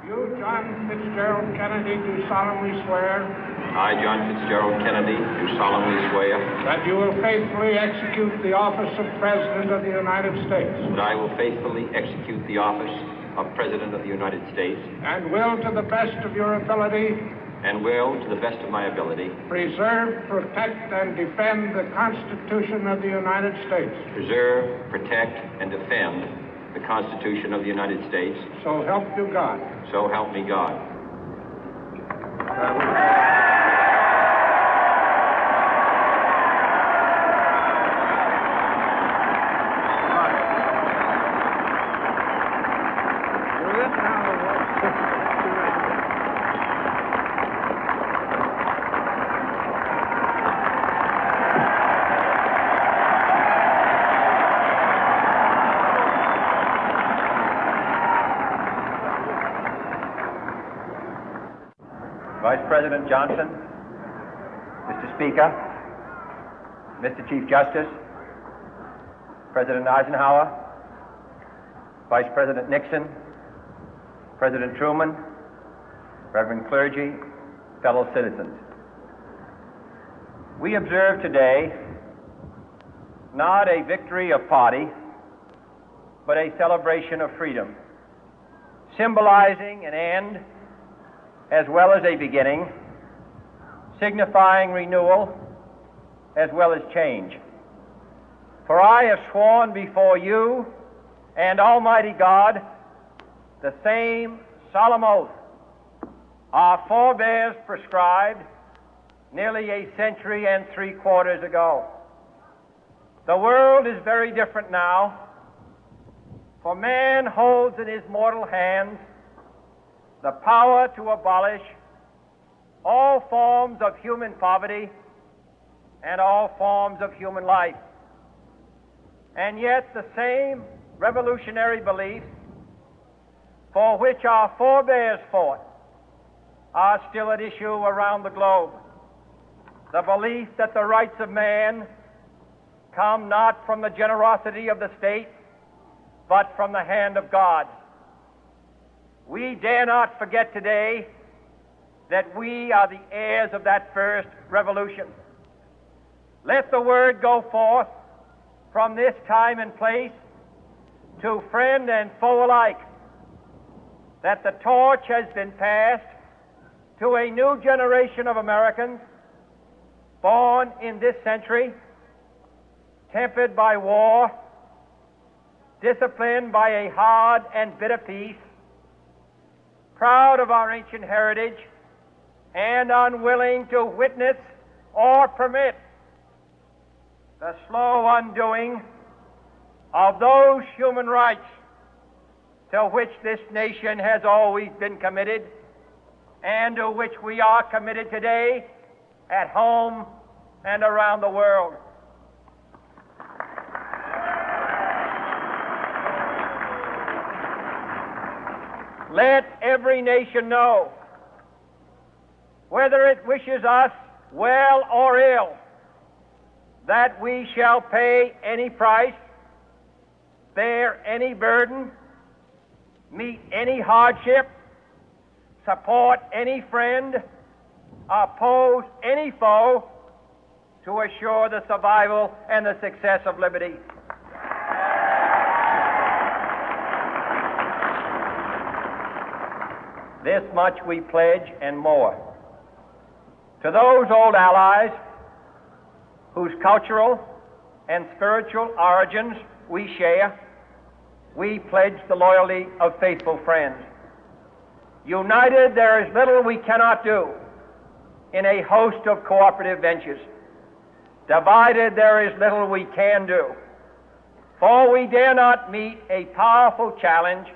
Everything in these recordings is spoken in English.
You, John Fitzgerald Kennedy, do solemnly swear. I, John Fitzgerald Kennedy, do solemnly swear. That you will faithfully execute the office of President of the United States. That I will faithfully execute the office of President of the United States. And will, to the best of your ability. And will, to the best of my ability. Preserve, protect, and defend the Constitution of the United States. Preserve, protect, and defend the Constitution of the United States. So help you God. So help me God. Vice President Johnson, Mr. Speaker, Mr. Chief Justice, President Eisenhower, Vice President Nixon, President Truman, Reverend clergy, fellow citizens. We observe today not a victory of party, but a celebration of freedom, symbolizing an end as well as a beginning, signifying renewal as well as change. For I have sworn before you and Almighty God the same solemn oath our forebears prescribed nearly a century and 3/4 ago. The world is very different now, for man holds in his mortal hands the power to abolish all forms of human poverty and all forms of human life. And yet the same revolutionary beliefs for which our forebears fought are still at issue around the globe. The belief that the rights of man come not from the generosity of the state, but from the hand of God. We dare not forget today that we are the heirs of that first revolution. Let the word go forth from this time and place to friend and foe alike that the torch has been passed to a new generation of Americans born in this century, tempered by war, disciplined by a hard and bitter peace, proud of our ancient heritage, and unwilling to witness or permit the slow undoing of those human rights to which this nation has always been committed and to which we are committed today at home and around the world. Let every nation know, whether it wishes us well or ill, that we shall pay any price, bear any burden, meet any hardship, support any friend, oppose any foe to assure the survival and the success of liberty. This much we pledge and more. To those old allies whose cultural and spiritual origins we share, we pledge the loyalty of faithful friends. United, there is little we cannot do in a host of cooperative ventures. Divided, there is little we can do, for we dare not meet a powerful challenge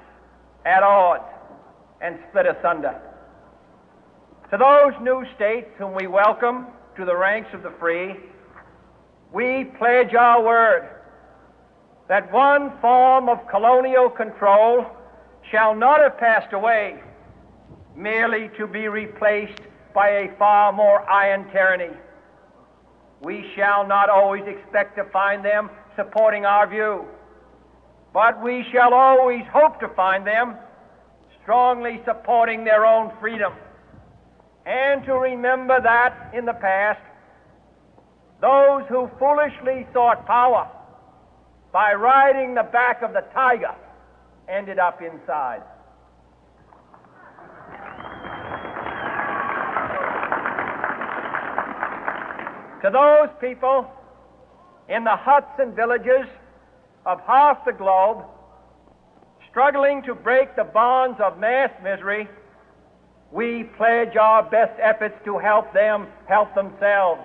at odds and split asunder. To those new states whom we welcome to the ranks of the free, we pledge our word that one form of colonial control shall not have passed away, merely to be replaced by a far more iron tyranny. We shall not always expect to find them supporting our view, but we shall always hope to find them strongly supporting their own freedom, and to remember that in the past, those who foolishly sought power by riding the back of the tiger ended up inside. To those people in the huts and villages of half the globe struggling to break the bonds of mass misery, we pledge our best efforts to help them help themselves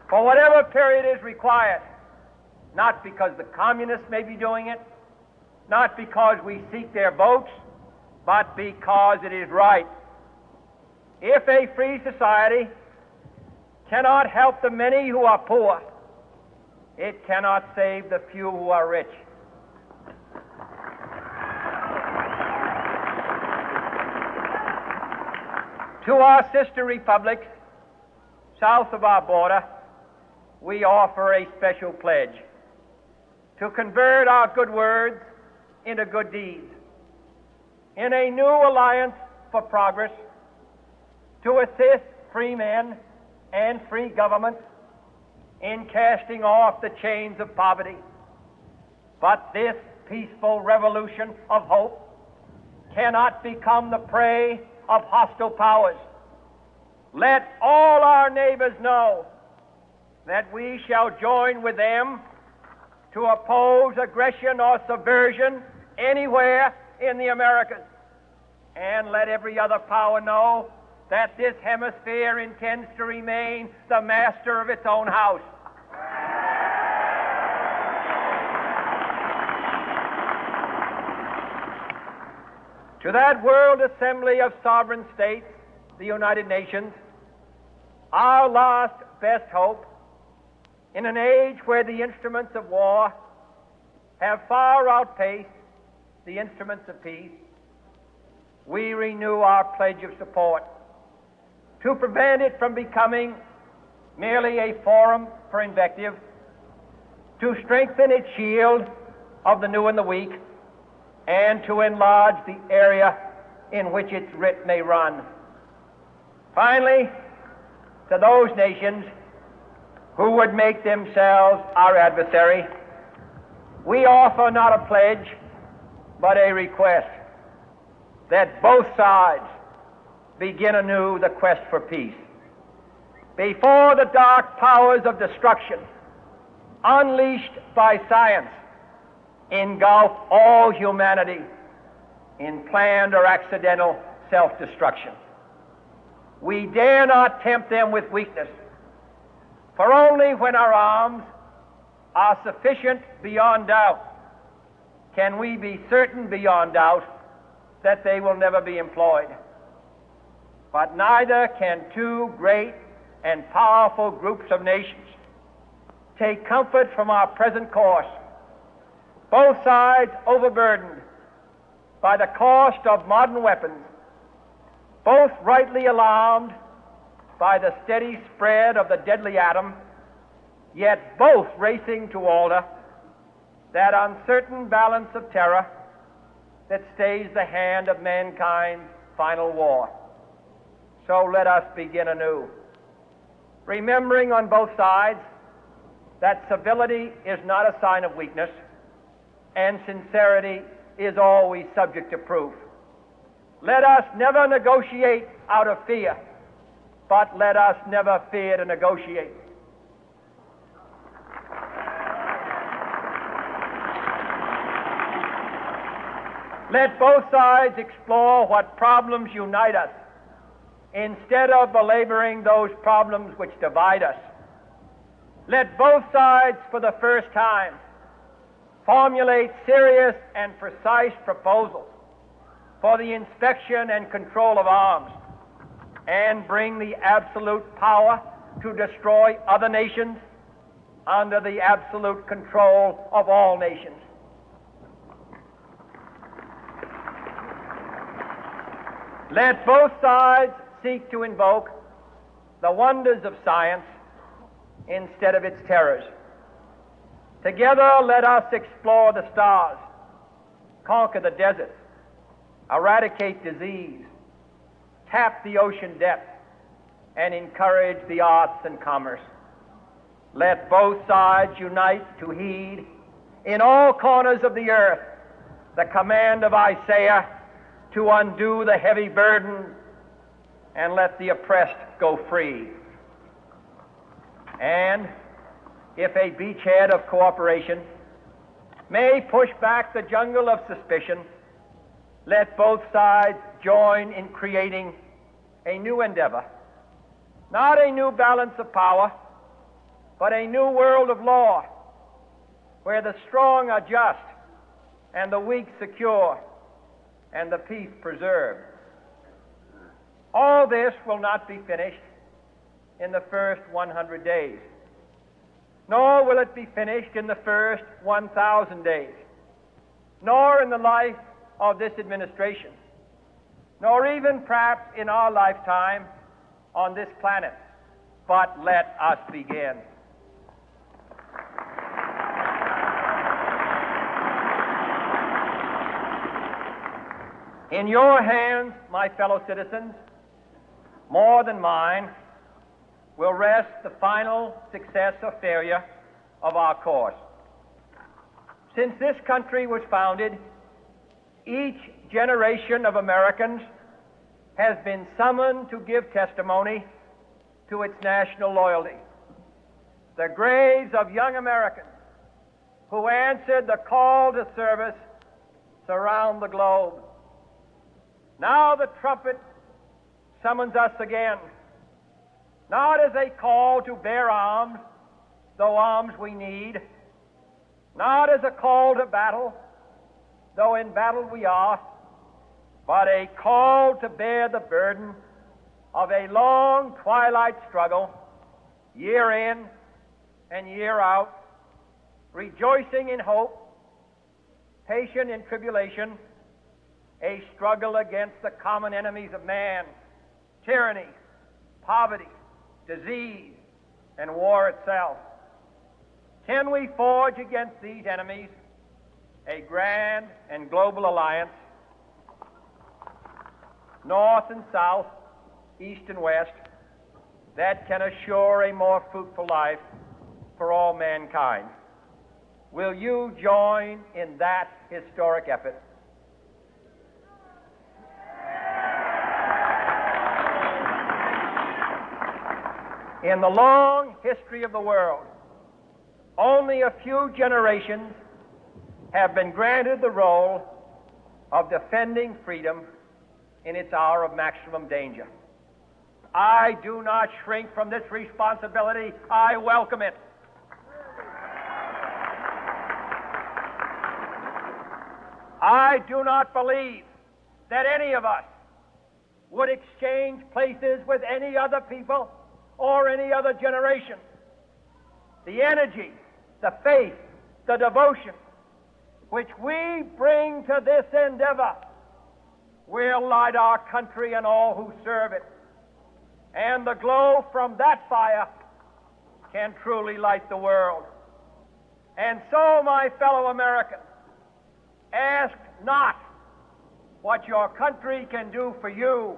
for whatever period is required, not because the communists may be doing it, not because we seek their votes, but because it is right. If a free society cannot help the many who are poor, it cannot save the few who are rich. To our sister republics south of our border, we offer a special pledge to convert our good words into good deeds, in a new alliance for progress, to assist free men and free governments in casting off the chains of poverty. But this peaceful revolution of hope cannot become the prey of hostile powers. Let all our neighbors know that we shall join with them to oppose aggression or subversion anywhere in the Americas. And let every other power know that this hemisphere intends to remain the master of its own house. To that World Assembly of Sovereign States, the United Nations, our last best hope, in an age where the instruments of war have far outpaced the instruments of peace, we renew our pledge of support to prevent it from becoming merely a forum for invective, to strengthen its shield of the new and the weak, and to enlarge the area in which its writ may run. Finally, to those nations who would make themselves our adversary, we offer not a pledge, but a request that both sides begin anew the quest for peace. Before the dark powers of destruction, unleashed by science, engulf all humanity in planned or accidental self-destruction, we dare not tempt them with weakness, for only when our arms are sufficient beyond doubt can we be certain beyond doubt that they will never be employed. But neither can two great and powerful groups of nations take comfort from our present course, both sides overburdened by the cost of modern weapons, both rightly alarmed by the steady spread of the deadly atom, yet both racing to alter that uncertain balance of terror that stays the hand of mankind's final war. So let us begin anew, remembering on both sides that civility is not a sign of weakness, and sincerity is always subject to proof. Let us never negotiate out of fear, but let us never fear to negotiate. Let both sides explore what problems unite us, instead of belaboring those problems which divide us. Let both sides, for the first time, formulate serious and precise proposals for the inspection and control of arms, and bring the absolute power to destroy other nations under the absolute control of all nations. Let both sides seek to invoke the wonders of science instead of its terrors. Together, let us explore the stars, conquer the deserts, eradicate disease, tap the ocean depth, and encourage the arts and commerce. Let both sides unite to heed in all corners of the earth the command of Isaiah to undo the heavy burden and let the oppressed go free. And if a beachhead of cooperation may push back the jungle of suspicion, let both sides join in creating a new endeavor, not a new balance of power, but a new world of law, where the strong are just and the weak secure and the peace preserved. All this will not be finished in the first 100 days, nor will it be finished in the first 1,000 days, nor in the life of this administration, nor even perhaps in our lifetime on this planet. But let us begin. In your hands, my fellow citizens, more than mine, will rest the final success or failure of our course. Since this country was founded, each generation of Americans has been summoned to give testimony to its national loyalty. The graves of young Americans who answered the call to service surround the globe. Now the trumpet summons us again, not as a call to bear arms, though arms we need, not as a call to battle, though in battle we are, but a call to bear the burden of a long twilight struggle, year in and year out, rejoicing in hope, patient in tribulation, a struggle against the common enemies of man, tyranny, poverty, disease, and war itself. Can we forge against these enemies a grand and global alliance, north and south, east and west, that can assure a more fruitful life for all mankind? Will you join in that historic effort? In the long history of the world, only a few generations have been granted the role of defending freedom in its hour of maximum danger. I do not shrink from this responsibility. I welcome it. I do not believe that any of us would exchange places with any other people or any other generation. The energy, the faith, the devotion which we bring to this endeavor will light our country and all who serve it. And the glow from that fire can truly light the world. And so, my fellow Americans, ask not what your country can do for you.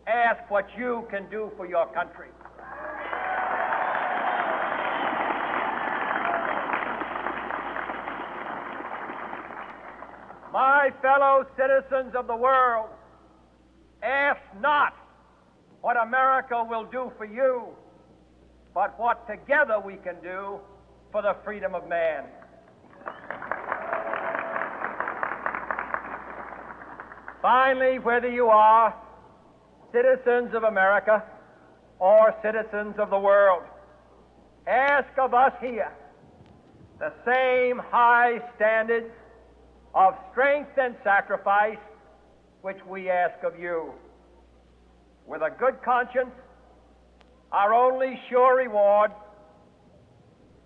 Ask what you can do for your country. My fellow citizens of the world, ask not what America will do for you, but what together we can do for the freedom of man. Finally, whether you are citizens of America or citizens of the world, ask of us here the same high standards of strength and sacrifice which we ask of you. With a good conscience, our only sure reward,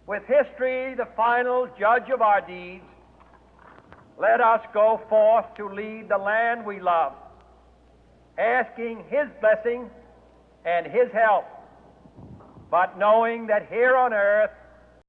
with history the final judge of our deeds, let us go forth to lead the land we love, asking His blessing and His help, but knowing that here on earth